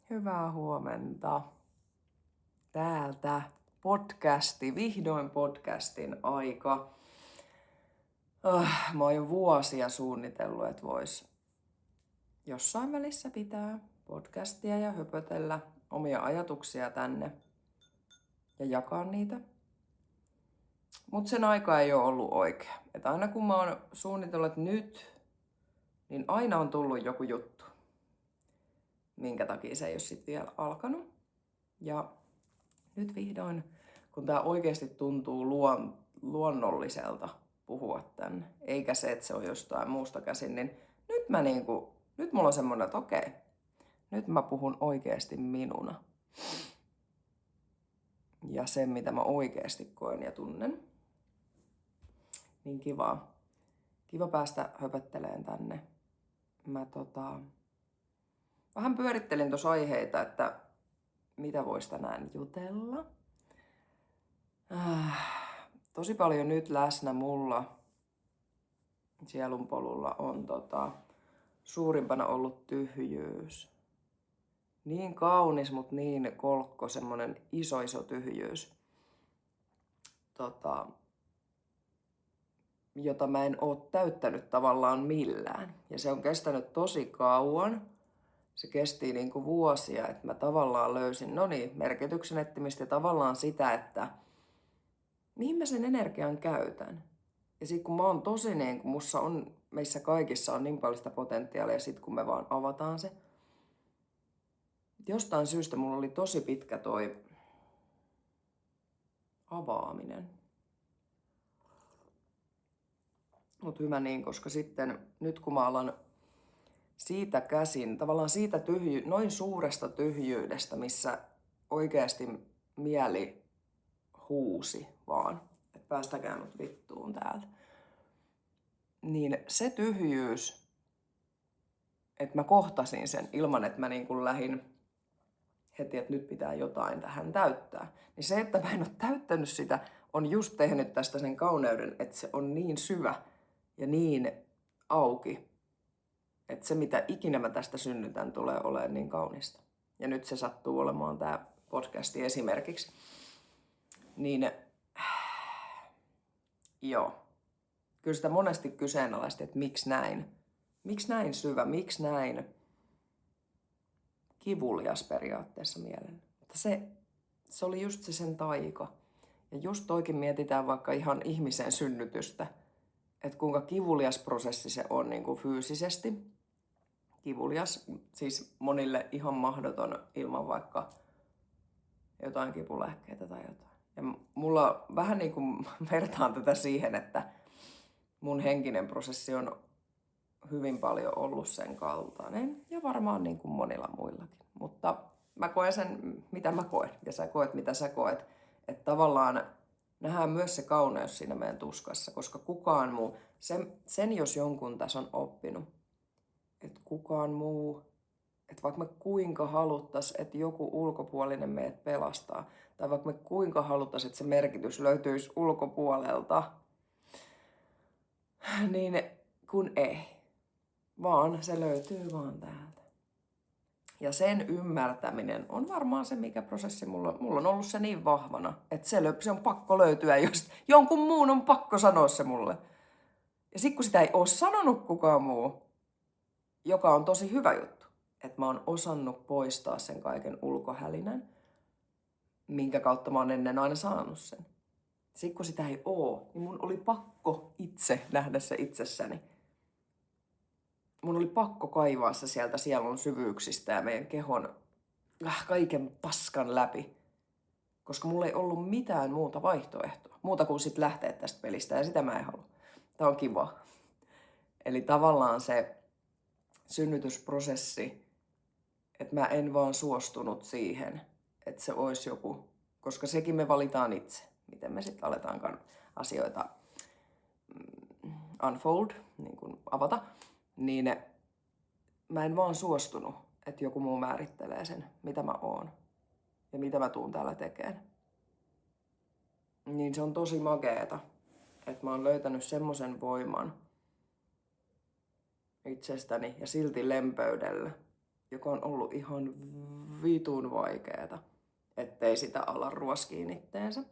Hyvää huomenta. Täältä podcasti, vihdoin podcastin aika. Mä oon jo vuosia suunnitellut, että vois jossain välissä pitää podcastia ja höpötellä omia ajatuksia tänne ja jakaa niitä. Mut sen aika ei ole ollut oikea. Et aina kun mä oon suunnitellut nyt, niin aina on tullut joku juttu, minkä takia se ei ole sit vielä alkanut. Ja nyt vihdoin, kun tää oikeasti tuntuu luonnolliselta puhua tänne, eikä se, että se on jostain muusta käsin, niin nyt mulla on semmoinen, että okei, nyt mä puhun oikeasti minuna. Ja sen, mitä mä oikeasti koen ja tunnen. Niin kiva päästä höpötteleen tänne. Mä vähän pyörittelin tuossa aiheita, että mitä vois tänään jutella. Tosi paljon nyt läsnä mulla sielunpolulla on suurimpana ollut tyhjyys. Niin kaunis, mut niin kolkko, semmonen iso tyhjyys. Jota mä en oo täyttänyt tavallaan millään. Ja se on kestänyt tosi kauan. Se kesti niinku vuosia, että mä tavallaan löysin, merkityksen etsimistä ja tavallaan sitä, että mihin mä sen energian käytän. Ja sit kun mä oon tosi kun meissä kaikissa on niin paljon sitä potentiaalia, sit kun me vaan avataan se. Jostain syystä mulla oli tosi pitkä toi avaaminen. Mut hyvä niin, koska sitten nyt kun mä alan siitä käsin, tavallaan siitä noin suuresta tyhjyydestä, missä oikeasti mieli huusi vaan, että päästäkää mut vittuun täältä. Niin se tyhjyys, että mä kohtasin sen ilman, että mä lähdin heti, että nyt pitää jotain tähän täyttää. Niin se, että mä en ole täyttänyt sitä, on just tehnyt tästä sen kauneuden, että se on niin syvä ja niin auki, että se, mitä ikinä mä tästä synnytän, tulee olemaan niin kaunista. Ja nyt se sattuu olemaan tää podcasti esimerkiksi. Niin, joo. Kyllä sitä monesti kyseenalaisti, että miksi näin? Miksi näin syvä? Miksi näin kivulias periaatteessa mielen? Mutta se oli just se sen taika. Ja just toikin mietitään vaikka ihan ihmisen synnytystä, että kuinka kivulias prosessi se on niin kuin fyysisesti. Kivulias, siis monille ihan mahdoton ilman vaikka jotain kipulääkkeitä tai jotain. Ja mulla vähän niin kuin vertaan tätä siihen, että mun henkinen prosessi on hyvin paljon ollut sen kaltainen ja varmaan niin kuin monilla muillakin. Mutta mä koen sen, mitä mä koen ja sä koet, mitä sä koet. Että tavallaan nähdään myös se kauneus siinä meidän tuskassa, koska kukaan muu, sen jos jonkun tässä on oppinut, että kukaan muu, että vaikka me kuinka haluttais, että joku ulkopuolinen meidät pelastaa, tai vaikka me kuinka haluttais, että se merkitys löytyisi ulkopuolelta, niin kun ei, vaan se löytyy vaan täältä. Ja sen ymmärtäminen on varmaan se, mikä prosessi mulla on ollut se niin vahvana, että se on pakko löytyä, jos jonkun muun on pakko sanoa se mulle. Ja sit kun sitä ei ole sanonut kukaan muu, joka on tosi hyvä juttu, että mä oon osannut poistaa sen kaiken ulkohälinän, minkä kautta mä oon ennen aina saanut sen. Sitten kun sitä ei oo, niin mun oli pakko itse nähdä se itsessäni. Mun oli pakko kaivaa se sieltä sielun syvyyksistä ja meidän kehon kaiken paskan läpi. Koska mulla ei ollut mitään muuta vaihtoehtoa. Muuta kuin sit lähteä tästä pelistä ja sitä mä en halua. Tää on kiva. Eli tavallaan se synnytysprosessi, että mä en vaan suostunut siihen, että se olisi joku, koska sekin me valitaan itse, miten me sitten aletaankaan asioita unfold, niin kuin avata, niin mä en vaan suostunut, että joku muu määrittelee sen, mitä mä oon ja mitä mä tuun täällä tekemään. Niin se on tosi makeeta, että mä oon löytänyt semmoisen voiman itsestäni ja silti lempeydellä, joka on ollut ihan vitun vaikeeta, ettei sitä ala ruoskiin itteensä.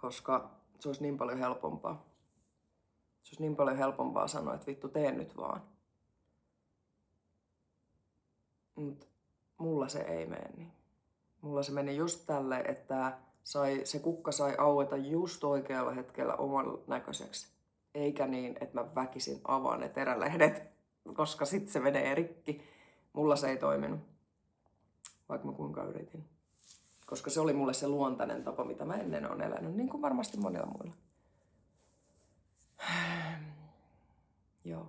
Koska se olisi niin paljon helpompaa. Se olisi niin paljon helpompaa sanoa, että vittu tee nyt vaan. Mut mulla se ei mene niin. Mulla se meni just tälleen, että se kukka sai aueta just oikealla hetkellä oman näköiseksi. Eikä niin, että mä väkisin avaan ne terälehdet, koska sit se menee rikki. Mulla se ei toiminut, vaikka mä kuinka yritin. Koska se oli mulle se luontainen tapa, mitä mä ennen olen elänyt, niin kuin varmasti monilla muilla. Joo.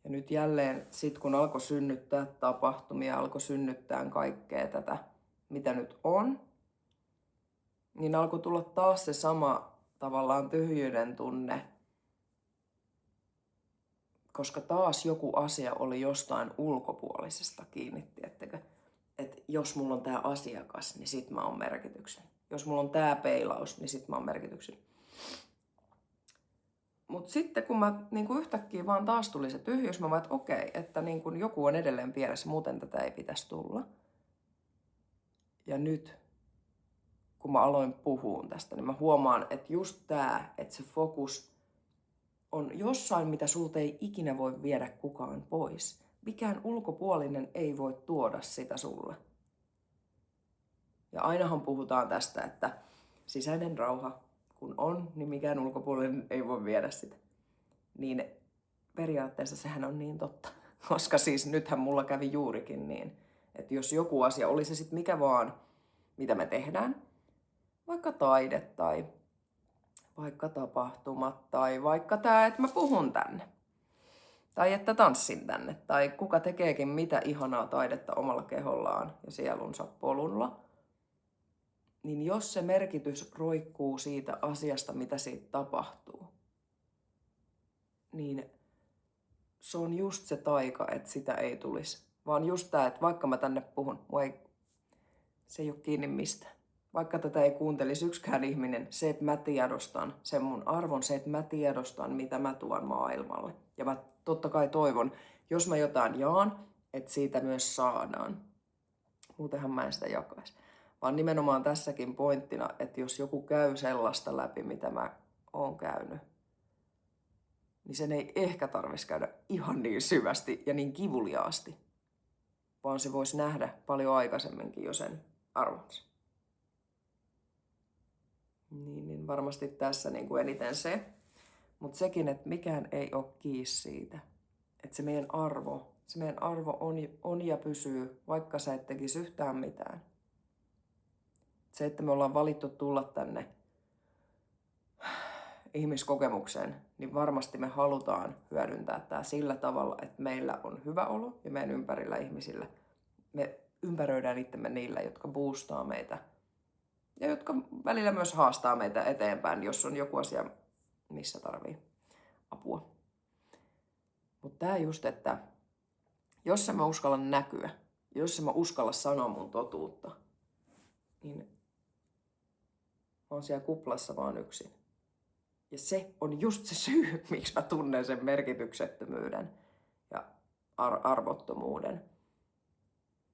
Ja nyt jälleen, sit kun alkoi synnyttää tapahtumia, alkoi synnyttää kaikkea tätä, mitä nyt on, niin alkoi tulla taas se sama tavallaan tyhjyyden tunne, koska taas joku asia oli jostain ulkopuolisesta kiinni, tiettekö? Että jos mulla on tää asiakas, niin sit mä oon merkityksen. Jos mulla on tää peilaus, niin sit mä oon merkityksen. Mut sitten kun mä niin yhtäkkiä vaan taas tuli se tyhjyys, mä vaan, että okei, että niin joku on edelleen pielessä, muuten tätä ei pitäisi tulla. Ja nyt, kun mä aloin puhua tästä, niin mä huomaan, että just tää, että se fokus on jossain, mitä sulta ei ikinä voi viedä kukaan pois. Mikään ulkopuolinen ei voi tuoda sitä sulle. Ja ainahan puhutaan tästä, että sisäinen rauha kun on, niin mikään ulkopuolinen ei voi viedä sitä. Niin periaatteessa sehän on niin totta. Koska siis nythän mulla kävi juurikin niin, että jos joku asia, oli se sitten mikä vaan, mitä me tehdään, vaikka taide tai vaikka tapahtumat tai vaikka tää, että mä puhun tänne. Tai että tanssin tänne. Tai kuka tekeekin mitä ihanaa taidetta omalla kehollaan ja sielunsa polulla. Niin jos se merkitys roikkuu siitä asiasta, mitä siitä tapahtuu, niin se on just se taika, että sitä ei tulisi. Vaan just tää, että vaikka mä tänne puhun, se ei ole kiinni mistään. Vaikka tätä ei kuuntelisi yksikään ihminen, se, että mä tiedostan sen mun arvon, se, että mä tiedostan, mitä mä tuon maailmalle. Ja mä totta kai toivon, jos mä jotain jaan, että siitä myös saadaan. Muutenhan mä en sitä jakaisi. Vaan nimenomaan tässäkin pointtina, että jos joku käy sellaista läpi, mitä mä oon käynyt, niin sen ei ehkä tarvitsisi käydä ihan niin syvästi ja niin kivuliaasti, vaan se voisi nähdä paljon aikaisemminkin jo sen arvonsa. Niin varmasti tässä niin kuin eniten se, mutta sekin, että mikään ei ole kiinni siitä, että se meidän arvo on ja pysyy, vaikka sä et tekisi yhtään mitään. Se, että me ollaan valittu tulla tänne ihmiskokemukseen, niin varmasti me halutaan hyödyntää tämä sillä tavalla, että meillä on hyvä olo ja meidän ympärillä ihmisillä. Me ympäröidään itsemme niillä, jotka boostaa meitä ja jotka välillä myös haastaa meitä eteenpäin, jos on joku asia, missä tarvii apua. Mutta tämä just, että jos mä uskalla näkyä, jos mä uskalla sanoa mun totuutta, niin mä oon siellä kuplassa vaan yksin. Ja se on just se syy, miksi mä tunnen sen merkityksettömyyden ja arvottomuuden.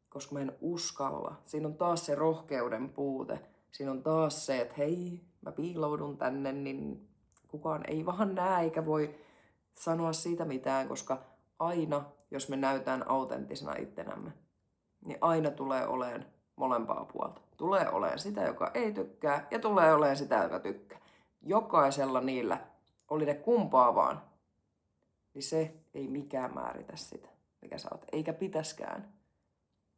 Koska mä en uskalla. Siinä on taas se rohkeuden puute. Siinä on taas se, että hei, mä piiloudun tänne, niin kukaan ei vaan näe eikä voi sanoa siitä mitään, koska aina, jos me näytään autenttisena ittenämme, niin aina tulee oleen molempaa puolta. Tulee oleen sitä, joka ei tykkää, ja tulee oleen sitä, joka tykkää. Jokaisella niillä, oli ne kumpaa vaan, niin se ei mikään määritä sitä, mikä sä oot. Eikä pitäskään.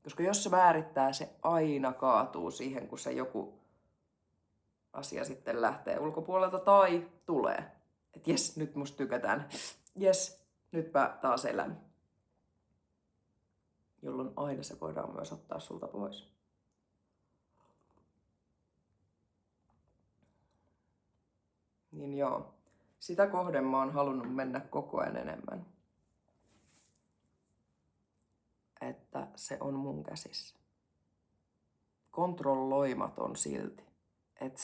Koska jos se määrittää, se aina kaatuu siihen, kun se joku asia sitten lähtee ulkopuolelta tai tulee. Että jes, nyt musta tykätään. Jes, nyt mä taas elän. Jolloin aina se voidaan myös ottaa sulta pois. Niin joo, sitä kohden mä oon halunnut mennä koko ajan enemmän. Että se on mun käsissä. Kontrolloimaton silti. Että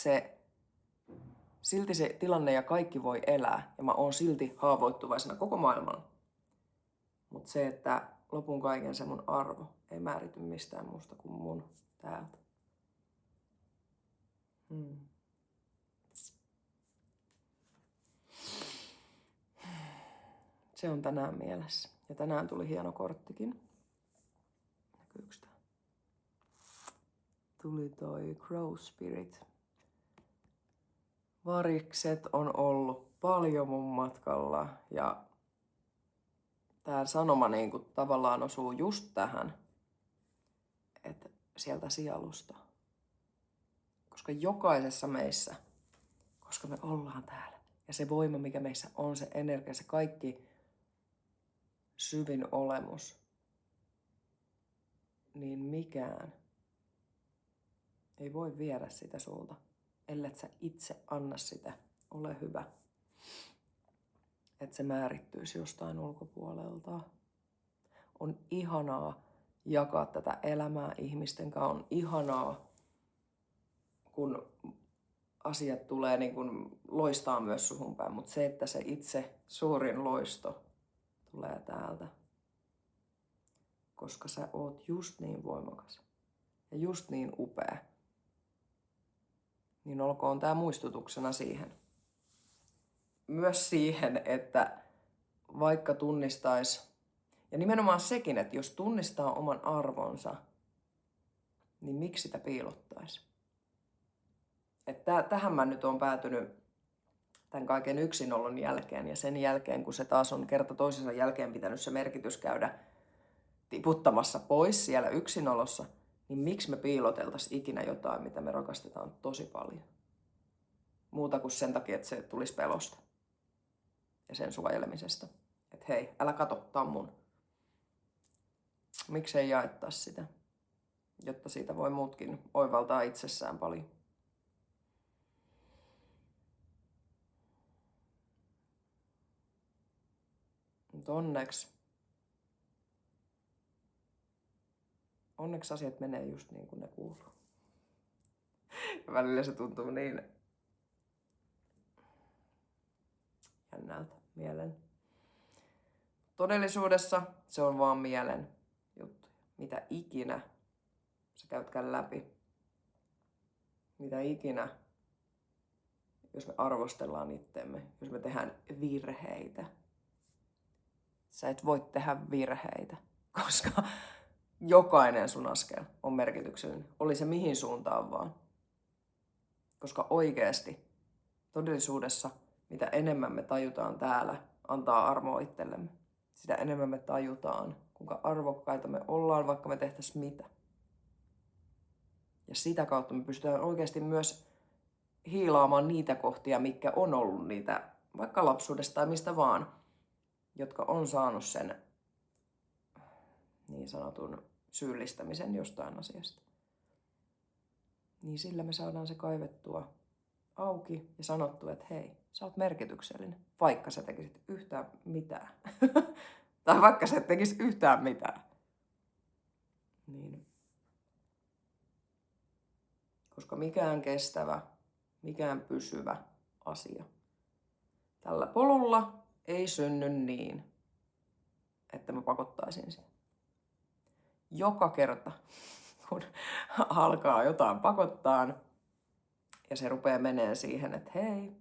silti se tilanne ja kaikki voi elää. Ja mä oon silti haavoittuvaisena koko maailmalla. Mutta se, että lopun kaiken se mun arvo ei määrity mistään muusta kuin mun täältä. Se on tänään mielessä. Ja tänään tuli hieno korttikin. Näkyykö tää? Tuli toi Crow Spirit. Varikset on ollut paljon mun matkalla ja tää sanoma niinku tavallaan osuu just tähän, että sieltä sielusta. Koska jokaisessa meissä, koska me ollaan täällä ja se voima, mikä meissä on, se energia, se kaikki syvin olemus, niin mikään ei voi viedä sitä sulta, ellet sä itse anna sitä. Ole hyvä. Että se määrittyisi jostain ulkopuolelta. On ihanaa jakaa tätä elämää ihmisten kanssa. On ihanaa, kun asiat tulee niin kuin loistaa myös suhun päin. Mutta se, että se itse suurin loisto tulee täältä. Koska sä oot just niin voimakas ja just niin upea. Niin olkoon tää muistutuksena siihen. Myös siihen, että vaikka tunnistaisi, ja nimenomaan sekin, että jos tunnistaa oman arvonsa, niin miksi sitä piilottaisi? Että tähän mä nyt oon päätynyt tämän kaiken yksinolon jälkeen, ja sen jälkeen, kun se taas on kerta toisensa jälkeen pitänyt se merkitys käydä tiputtamassa pois siellä yksinolossa, niin miksi me piiloteltaisiin ikinä jotain, mitä me rakastetaan tosi paljon? Muuta kuin sen takia, että se tulisi pelosta ja sen suojelemisesta. Että hei, älä kato, tää on mun. Miksei jaettaa sitä, jotta siitä voi muutkin oivaltaa itsessään paljon. Mutta onneksi asiat menee just niin kuin ne kuuluu. Ja välillä se tuntuu niin jännältä mielen. Todellisuudessa se on vaan mielen juttu. Mitä ikinä sä käytkään läpi. Mitä ikinä, jos me arvostellaan itteemme, jos me tehdään virheitä. Sä et voi tehdä virheitä, koska jokainen sun askel on merkityksellinen. Oli se mihin suuntaan vaan. Koska oikeasti todellisuudessa, mitä enemmän me tajutaan täällä antaa armoa itsellemme, sitä enemmän me tajutaan, kuinka arvokkaita me ollaan, vaikka me tehtäisiin mitä. Ja sitä kautta me pystytään oikeasti myös hiilaamaan niitä kohtia, mitkä on ollut niitä, vaikka lapsuudesta tai mistä vaan, jotka on saanut sen niin sanotun syyllistämisen jostain asiasta. Niin sillä me saadaan se kaivettua auki ja sanottu, että hei, sä oot merkityksellinen, vaikka sä tekisit yhtään mitään. Tai vaikka sä et tekisi yhtään mitään. Niin. Koska mikään kestävä, mikään pysyvä asia tällä polulla ei synny niin, että mä pakottaisin sen. Joka kerta, kun alkaa jotain pakottaa ja se rupeaa menee siihen, että hei,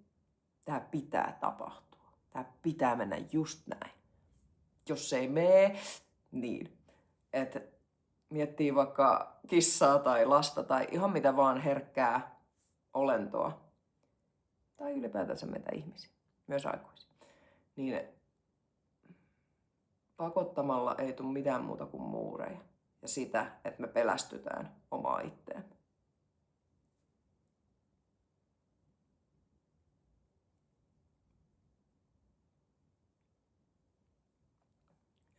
tää pitää tapahtua. Tää pitää mennä just näin. Jos se ei mene, niin. Että miettii vaikka kissaa tai lasta tai ihan mitä vaan herkkää olentoa. Tai ylipäätänsä meitä ihmisiä, myös aikuisia. Niin pakottamalla ei tule mitään muuta kuin muureja. Ja sitä, että me pelästytään omaa itteemme.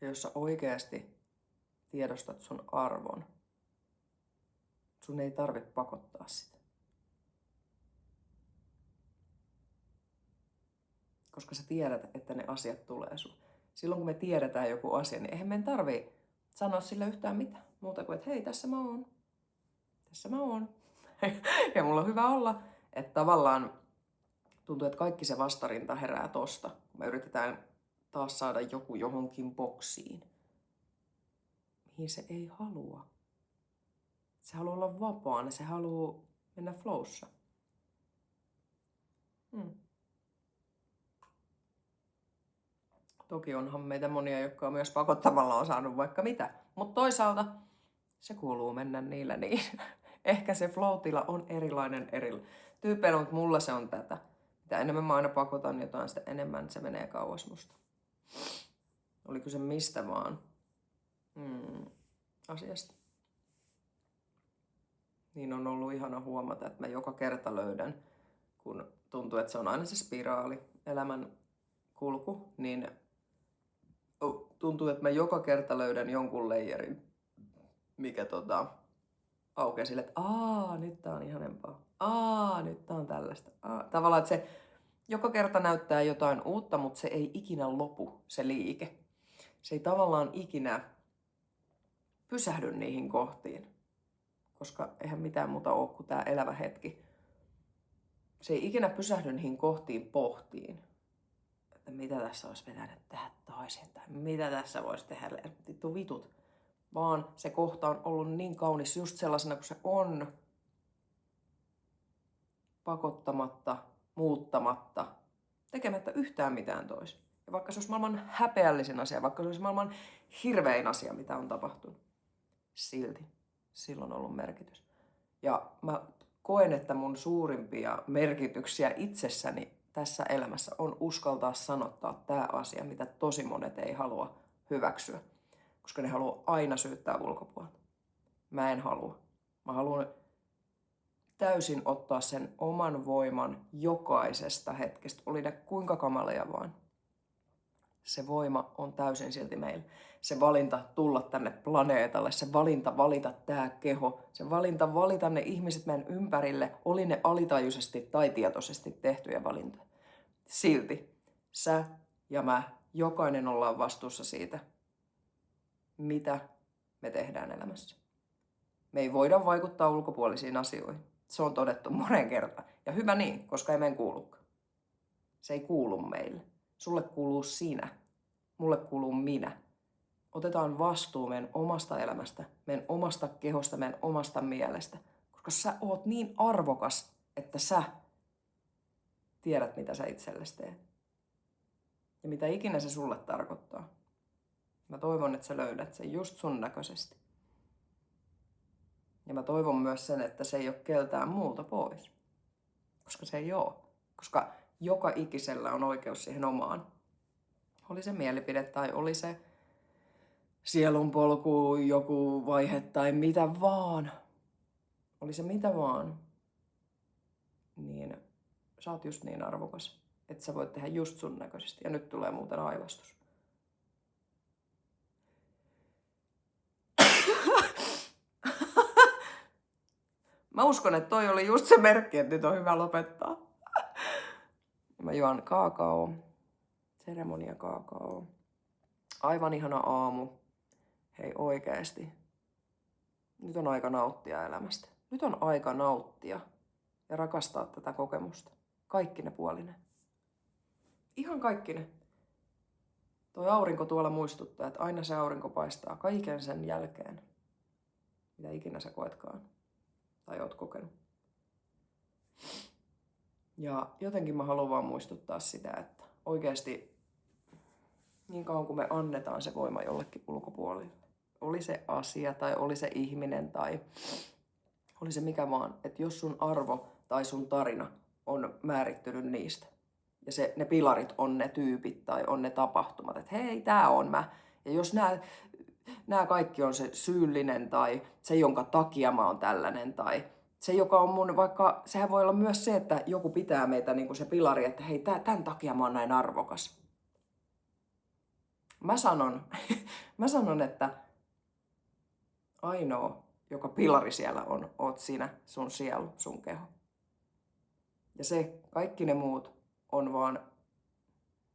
Ja jos sä oikeasti tiedostat sun arvon, sun ei tarvitse pakottaa sitä. Koska sä tiedät, että ne asiat tulee sun. Silloin kun me tiedetään joku asia, niin eihän meidän tarvii sanoa sille yhtään mitään. Muuta kuin, että hei, tässä mä oon. Tässä mä oon. Ja mulla on hyvä olla, että tavallaan tuntuu, että kaikki se vastarinta herää tosta. Me yritetään taas saada joku johonkin boksiin, mihin se ei halua. Se haluaa olla vapaana, se haluaa mennä flowssa. Toki onhan meitä monia, jotka myös pakottamalla on saanut vaikka mitä. Mutta toisaalta se kuuluu mennä niillä niin. Ehkä se flow-tila on erilainen eri tyypeillä, mutta mulla se on tätä. Mitä enemmän mä aina pakotan jotain, sitä enemmän se menee kauas musta. Oliko se mistä vaan asiasta. Niin on ollut ihana huomata, että mä joka kerta löydän, kun tuntuu, että se on aina se spiraali, elämän kulku, niin tuntuu, että mä joka kerta löydän jonkun leijerin, mikä aukeaa sille, että nyt tää on ihanempaa. Nyt tää on tällaista. Tavallaan, että se joka kerta näyttää jotain uutta, mutta se ei ikinä lopu, se liike. Se ei tavallaan ikinä pysähdy niihin kohtiin, koska eihän mitään muuta ole kuin tää elävä hetki. Se ei ikinä pysähdy niihin kohtiin pohtiin, että mitä tässä olisi vetänyt tehdä toisin, tai mitä tässä voisi tehdä, vitut. Vaan se kohta on ollut niin kaunis just sellaisena kuin se on, pakottamatta, muuttamatta, tekemättä yhtään mitään toisin. Ja vaikka se olisi maailman häpeällisin asia, vaikka se olisi maailman hirvein asia, mitä on tapahtunut, silti sillä on ollut merkitys. Ja mä koen, että mun suurimpia merkityksiä itsessäni tässä elämässä on uskaltaa sanottaa tämä asia, mitä tosi monet ei halua hyväksyä. Koska ne haluaa aina syyttää ulkopuolelta. Mä en halua. Mä haluan täysin ottaa sen oman voiman jokaisesta hetkestä. Oli ne kuinka kamalia vaan. Se voima on täysin silti meillä. Se valinta tulla tänne planeetalle, se valinta valita tää keho, se valinta valita ne ihmiset meidän ympärille, oli ne alitajuisesti tai tietoisesti tehtyjä valintoja. Silti sä ja mä, jokainen ollaan vastuussa siitä, mitä me tehdään elämässä. Me ei voida vaikuttaa ulkopuolisiin asioihin. Se on todettu moneen kertaan. Ja hyvä niin, koska ei meidän kuulukaan. Se ei kuulu meille. Sulle kuuluu sinä. Mulle kuuluu minä. Otetaan vastuu meidän omasta elämästä, meidän omasta kehosta, meidän omasta mielestä. Koska sä oot niin arvokas, että sä tiedät, mitä sä itsellesi teet. Ja mitä ikinä se sulle tarkoittaa. Mä toivon, että sä löydät sen just sun näköisesti. Ja mä toivon myös sen, että se ei ole keltään muulta pois. Koska se ei ole. Koska joka ikisellä on oikeus siihen omaan. Oli se mielipide tai oli se sielunpolku, joku vaihe tai mitä vaan. Oli se mitä vaan. Niin sä oot just niin arvokas, että sä voit tehdä just sun näköisesti. Ja nyt tulee muuten aivastus. Mä uskon, että toi oli just se merkki, että nyt on hyvä lopettaa. Mä juon kaakao, seremoniakaakao. Aivan ihana aamu. Hei oikeesti. Nyt on aika nauttia elämästä. Nyt on aika nauttia ja rakastaa tätä kokemusta. Kaikki ne puolinen. Ihan kaikki ne. Toi aurinko tuolla muistuttaa, että aina se aurinko paistaa kaiken sen jälkeen, mitä ikinä sä koetkaan tai oot kokenut. Ja jotenkin mä haluan vaan muistuttaa sitä, että oikeasti niin kauan kun me annetaan se voima jollekin ulkopuolelle, oli se asia tai oli se ihminen tai oli se mikä vaan, että jos sun arvo tai sun tarina on määrittynyt niistä ja ne pilarit on ne tyypit tai on ne tapahtumat, että hei, tää on mä. Ja jos nämä kaikki on se syyllinen tai se, jonka takia mä oon tällainen tai se, joka on mun, vaikka sehän voi olla myös se, että joku pitää meitä niin kuin se pilari, että hei, tämän takia mä oon näin arvokas. Mä sanon, että ainoa, joka pilari siellä on, oot sinä, sun sielu, sun keho. Ja se, kaikki ne muut on vaan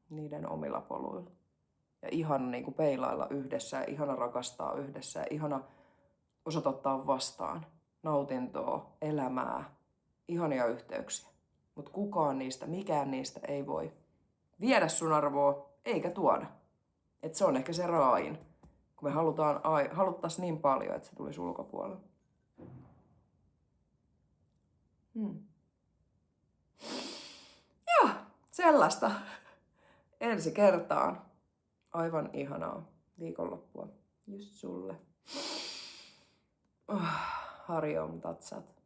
niiden omilla poluilla. Ja ihana niin kuin peilailla yhdessä ja ihana rakastaa yhdessä ja ihana osata ottaa vastaan nautintoa, elämää, ihania yhteyksiä. Mutta mikään niistä ei voi viedä sun arvoa eikä tuoda. Että se on ehkä se raain, kun me haluttais niin paljon, että se tulisi ulkopuolella. Joo, sellaista. Ensi kertaan. Aivan ihanaa viikonloppua just sulle. Harjoom tatsat.